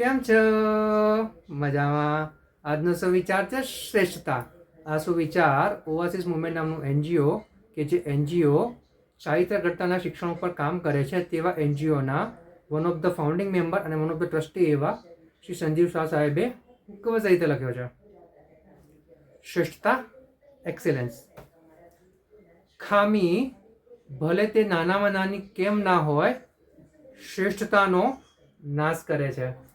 કેમ છો? મજામાં. આજનો સુવિચાર છે શ્રેષ્ઠતા. આ સુવિચાર ઓવાસિસ મુવમેન્ટ નામનું એનજીઓ કે જે એનજીઓ ચારિત્ર ઘડતરના શિક્ષણ ઉપર કામ કરે છે તેવા એનજીઓના one of the founding member અને વન ઓફ ધ ટ્રસ્ટી એવા શ્રી સંજીવ શાહ સાહેબે કવચ રીતે લખ્યો છે. શ્રેષ્ઠતા, એક્સેલન્સ. ખામી ભલે તે નાનામાં નાની કેમ ના હોય, શ્રેષ્ઠતાનો નાશ કરે છે.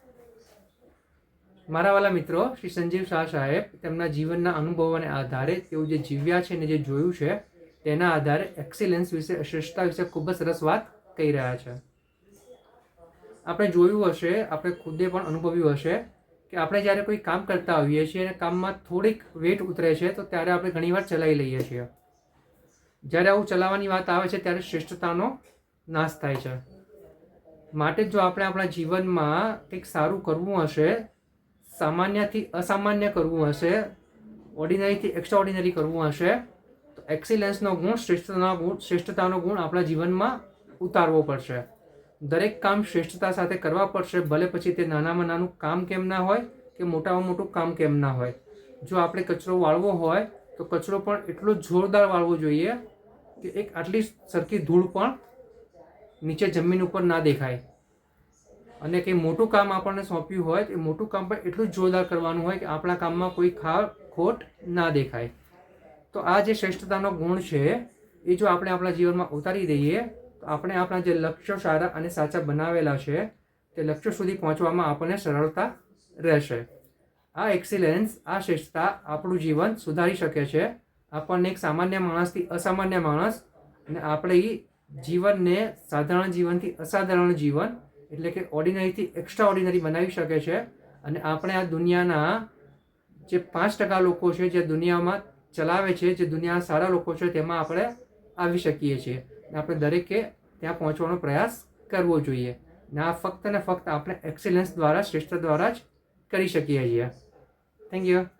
મારા વાલા મિત્રો, શ્રી સંજીવ શાહ સાહેબ તેમના જીવનના અનુભવોને આધારે તેઓ જે જીવ્યા છે અને જે જોયું છે તેના આધારે એક્સિલન્સ વિશે, શ્રેષ્ઠતા વિશે ખૂબ જ સરસ વાત કહી રહ્યા છે. આપણે જોયું હશે, આપણે ખુદે પણ અનુભવ્યું હશે કે આપણે જ્યારે કોઈ કામ કરતા હોઈએ છીએ અને કામમાં થોડીક વેટ ઉતરે છે તો ત્યારે આપણે ઘણીવાર ચલાવી લઈએ છીએ. જ્યારે આવું ચલાવવાની વાત આવે છે ત્યારે શ્રેષ્ઠતાનો નાશ થાય છે. માટે જો આપણે આપણા જીવનમાં કંઈક સારું કરવું હશે, સામાન્યથી અસામાન્ય કરવું હશે, ઓર્ડિનરીથી એક્સ્ટ્રા ઓર્ડિનરી કરવું હશે, તો એક્સિલન્સનો ગુણ, શ્રેષ્ઠતાનો ગુણ આપણા જીવનમાં ઉતારવો પડશે. દરેક કામ શ્રેષ્ઠતા સાથે કરવા પડશે, ભલે પછી તે નાનામાં નાનું કામ કેમ ના હોય કે મોટામાં મોટું કામ કેમ ના હોય. જો આપણે કચરો વાળવો હોય તો કચરો પણ એટલો જોરદાર વાળવો જોઈએ કે એક આટલી સરખી ધૂળ પણ નીચે જમીન ઉપર ના દેખાય. અને કંઈ મોટું કામ આપણને સોંપ્યું હોય તો એ મોટું કામ પણ એટલું જ જોરદાર કરવાનું હોય કે આપણા કામમાં કોઈ ખોટ ના દેખાય. તો આ જે શ્રેષ્ઠતાનો ગુણ છે એ જો આપણે આપણા જીવનમાં ઉતારી દઈએ તો આપણે આપણા જે લક્ષ્યો સારા અને સાચા બનાવેલા છે તે લક્ષ્યો સુધી પહોંચવામાં આપણને સરળતા રહેશે. આ એક્સિલન્સ, આ શ્રેષ્ઠતા આપણું જીવન સુધારી શકે છે. આપણને એક સામાન્ય માણસથી અસામાન્ય માણસ અને આપણી જીવનને સાધારણ જીવનથી અસાધારણ જીવન એટલે કે ઓર્ડિનરીથી એક્સ્ટ્રા ઓર્ડિનરી બનાવી શકે છે. અને આપણે આ દુનિયાના જે 5% લોકો છે, જે દુનિયામાં ચલાવે છે, જે દુનિયાના સારા લોકો છે તેમાં આપણે આવી શકીએ છીએ. આપણે દરેકે ત્યાં પહોંચવાનો પ્રયાસ કરવો જોઈએ. ને આ ફક્ત ને ફક્ત આપણે એક્સિલન્સ દ્વારા, શ્રેષ્ઠતા દ્વારા જ કરી શકીએ છીએ. Thank you.